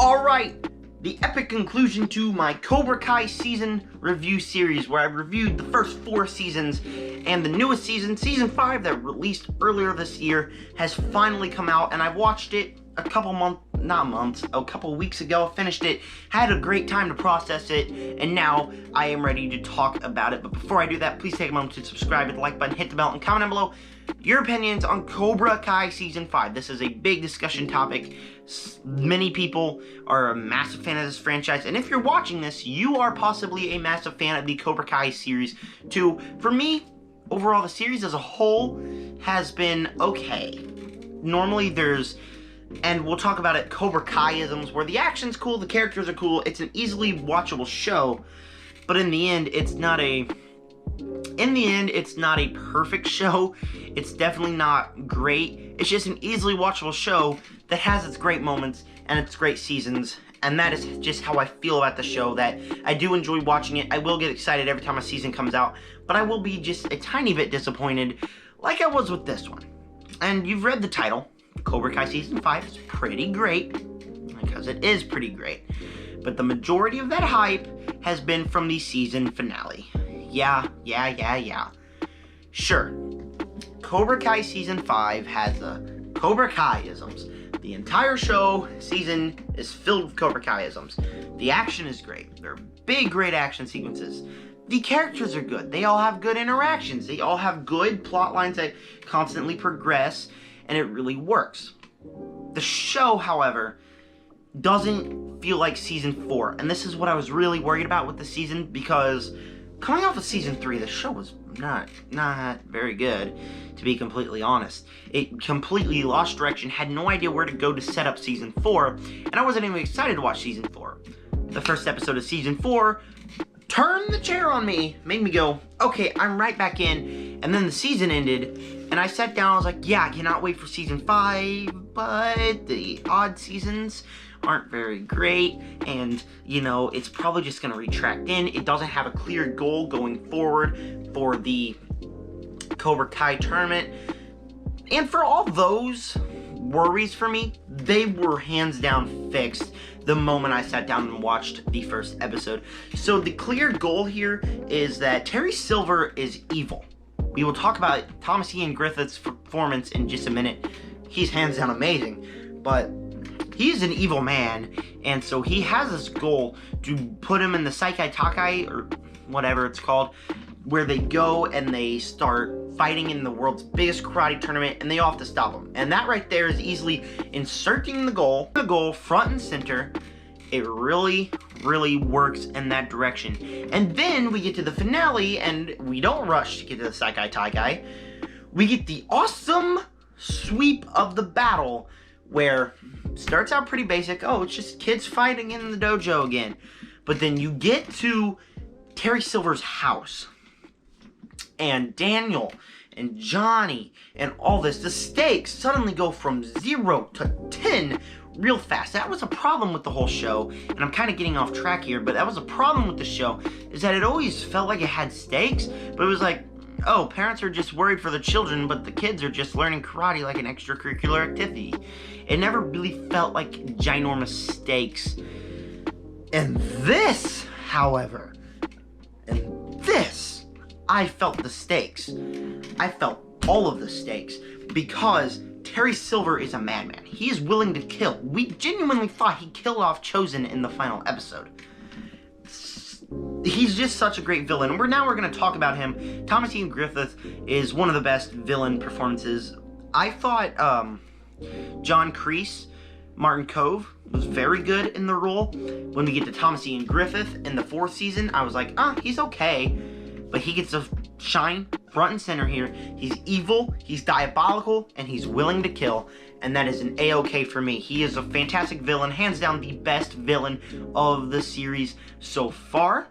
Alright, the epic conclusion to my Cobra Kai season review series where I reviewed the first 4 seasons, and the newest season, season 5, that released earlier this year, has finally come out, and I watched it a couple weeks ago, finished it, had a great time to process it, and now I am ready to talk about it. But before I do that, please take a moment to subscribe, hit the like button, hit the bell, and comment down below your opinions on Cobra Kai Season 5. This is a big discussion topic. Many people are a massive fan of this franchise, and if you're watching this, you are possibly a massive fan of the Cobra Kai series too. For me, overall, the series as a whole has been okay. Normally there's, and we'll talk about it, Cobra Kai-isms, where the action's cool, the characters are cool, it's an easily watchable show, but in the end, it's not a perfect show. It's definitely not great. It's just an easily watchable show that has its great moments and its great seasons, and that is just how I feel about the show, that I do enjoy watching it. I will get excited every time a season comes out, but I will be just a tiny bit disappointed, like I was with this one. And you've read the title. Cobra Kai Season 5 is pretty great, because it is pretty great. But the majority of that hype has been from the season finale. Yeah. Sure, Cobra Kai Season 5 has the Cobra Kai-isms. The entire season is filled with Cobra Kai-isms. The action is great. There are big, great action sequences. The characters are good. They all have good interactions. They all have good plot lines that constantly progress, and it really works. The show, however, doesn't feel like Season 4, and this is what I was really worried about with the season, because coming off of Season 3, the show was not very good, to be completely honest. It completely lost direction, had no idea where to go to set up Season 4, and I wasn't even excited to watch Season 4. The first episode of Season 4 turned the chair on me, made me go, okay, I'm right back in, and then the season ended, and I sat down, I was like, yeah, I cannot wait for Season 5, but the odd seasons aren't very great, and, you know, it's probably just going to retract in. It doesn't have a clear goal going forward for the Cobra Kai tournament, and for all those worries for me, they were hands down fixed the moment I sat down and watched the first episode. So the clear goal here is that Terry Silver is evil. We will talk about Thomas Ian Griffith's performance in just a minute. He's hands down amazing, but he's an evil man, and so he has this goal to put him in the Seikai Takai, or whatever it's called, where they go and they start fighting in the world's biggest karate tournament, and they all have to stop him. And that right there is easily inserting the goal front and center. It really works in that direction. And then we get to the finale, and we don't rush to get to the Seikai Takai. We get the awesome sweep of the battle, where it starts out pretty basic. Oh, it's just kids fighting in the dojo again. But then you get to Terry Silver's house, and Daniel and Johnny and all this. The stakes suddenly go from 0 to 10 real fast. That was a problem with the whole show, and I'm kind of getting off track here, but that was a problem with the show, is that it always felt like it had stakes, but it was like, oh, parents are just worried for the children, but the kids are just learning karate like an extracurricular activity. It never really felt like ginormous stakes. And this, however, I felt the stakes. I felt all of the stakes, because Terry Silver is a madman. He is willing to kill. We genuinely thought he killed off Chosen in the final episode. He's just such a great villain. We're going to talk about him. Thomas Ian Griffith is one of the best villain performances. I thought John Kreese, Martin Kove, was very good in the role. When we get to Thomas Ian Griffith in the 4th season, I was like, he's okay. But he gets to shine front and center here. He's evil, he's diabolical, and he's willing to kill. And that is an A-okay for me. He is a fantastic villain, hands down the best villain of the series so far.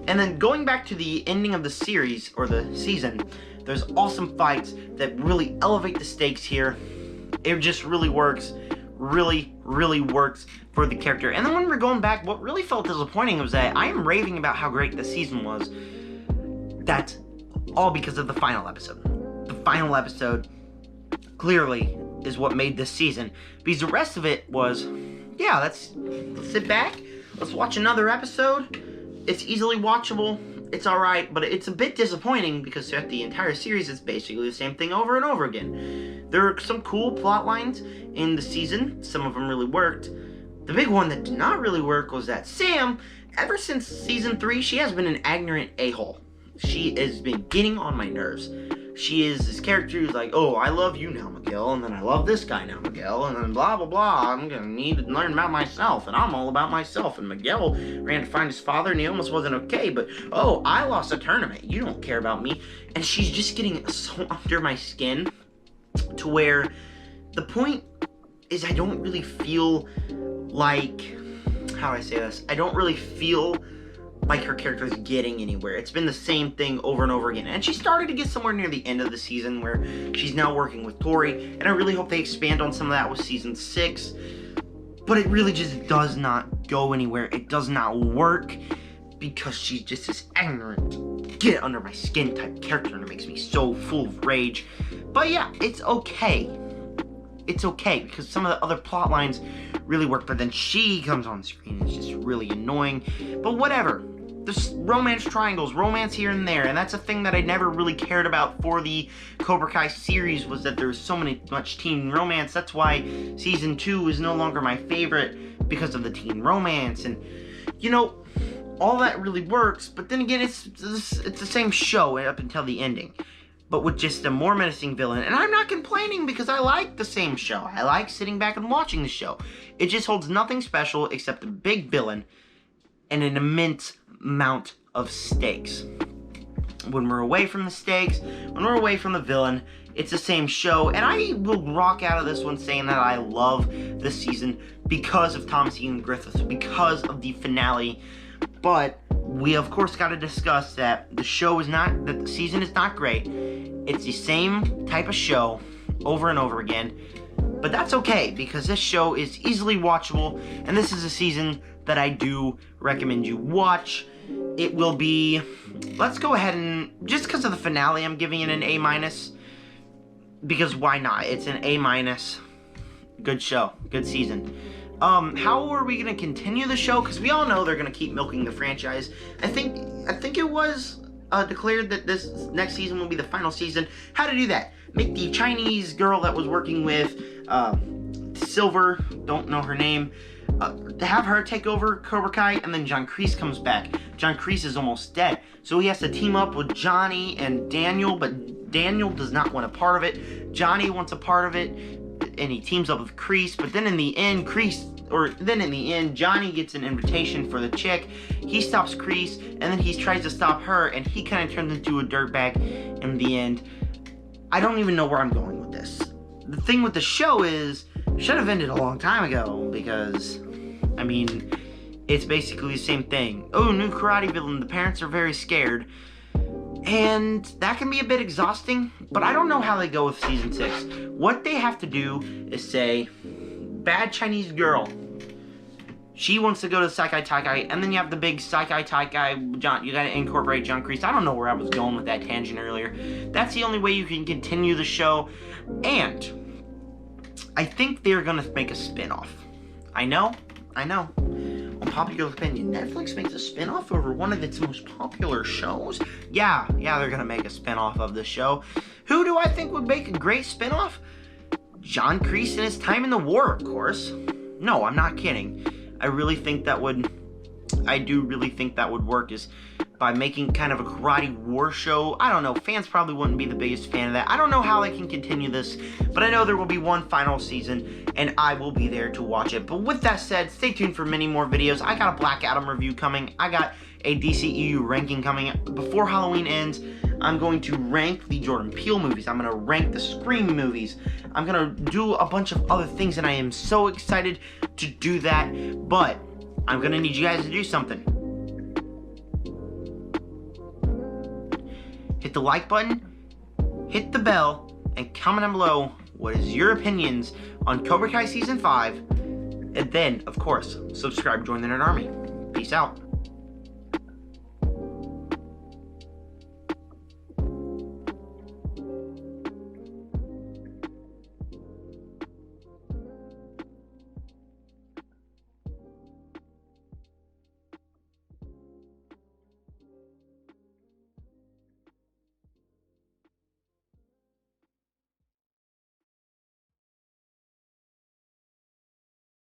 And then going back to the ending of the series, or the season, there's awesome fights that really elevate the stakes here. It just really works. Really works for the character. And then when we're going back, what really felt disappointing was that I am raving about how great the season was. That's all because of the final episode. The final episode clearly is what made this season, because the rest of it was yeah, let's sit back. Let's watch another episode. It's easily watchable. It's alright, but it's a bit disappointing because throughout the entire series, it's basically the same thing over and over again. There are some cool plot lines in the season. Some of them really worked. The big one that did not really work was that Sam, ever since season 3, she has been an ignorant a-hole. She has been getting on my nerves. She is this character who's like, oh, I love you now, Miguel, and then I love this guy now, Miguel, and then blah, blah, blah. I'm gonna need to learn about myself, and I'm all about myself. And Miguel ran to find his father, and he almost wasn't okay, but, oh, I lost a tournament. You don't care about me. And she's just getting so under my skin to where the point is I don't really feel like, how do I say this? I don't really feel like her character is getting anywhere. It's been the same thing over and over again. And she started to get somewhere near the end of the season where she's now working with Tori. And I really hope they expand on some of that with season 6. But it really just does not go anywhere. It does not work because she's just this ignorant, get under my skin type character. And it makes me so full of rage. But yeah, it's okay. It's okay because some of the other plot lines really work. But then she comes on screen and it's just really annoying. But whatever. There's romance triangles, romance here and there, and that's a thing that I never really cared about for the Cobra Kai series, was that there's so much teen romance. That's why season 2 is no longer my favorite, because of the teen romance. And you know, all that really works, but then again, it's the same show up until the ending, but with just a more menacing villain. And I'm not complaining because I like the same show. I like sitting back and watching the show. It just holds nothing special except a big villain and an immense amount of stakes. When we're away from the stakes, when we're away from the villain, it's the same show. And I will rock out of this one saying that I love this season because of Thomas Ian Griffith, because of the finale. But we of course got to discuss that the season is not great. It's the same type of show over and over again. But that's okay, because this show is easily watchable, and this is a season that I do recommend you watch. It will be, let's go ahead and, just because of the finale, I'm giving it an A-, because why not? It's an A-. Good show, good season. How are we going to continue the show? Because we all know they're going to keep milking the franchise. I think it was declared that this next season will be the final season. How to do that? Make the Chinese girl that was working with Silver, don't know her name, to have her take over Cobra Kai, and then John Kreese comes back. John Kreese is almost dead, so he has to team up with Johnny and Daniel, but Daniel does not want a part of it. Johnny wants a part of it, and he teams up with Kreese, but then in the end, Johnny gets an invitation for the chick. He stops Kreese, and then he tries to stop her, and he kind of turns into a dirtbag in the end. I don't even know where I'm going with this. The thing with the show is, it should have ended a long time ago, because, I mean, it's basically the same thing. Oh, new karate villain, the parents are very scared. And that can be a bit exhausting, but I don't know how they go with season 6. What they have to do is say, bad Chinese girl, she wants to go to Saikai Taikai, and then you have the big Saikai Taikai, John, you gotta incorporate John Kreese. I don't know where I was going with that tangent earlier. That's the only way you can continue the show, and I think they're gonna make a spin-off. I know. Unpopular opinion, Netflix makes a spin-off over one of its most popular shows? Yeah, they're gonna make a spin-off of the show. Who do I think would make a great spin-off? John Kreese in his time in the war, of course. No, I'm not kidding. I do really think that would work, is by making kind of a karate war show. I don't know, fans probably wouldn't be the biggest fan of that. I don't know how they can continue this, but I know there will be one final season, and I will be there to watch it. But with that said, stay tuned for many more videos. I got a Black Adam review coming. I got a DCEU ranking coming. Before Halloween ends, I'm going to rank the Jordan Peele movies. I'm going to rank the Scream movies. I'm going to do a bunch of other things, and I am so excited to do that. But I'm going to need you guys to do something. Hit the like button, hit the bell, and comment down below what is your opinions on Cobra Kai Season 5. And then, of course, subscribe, join the Nerd Army. Peace out.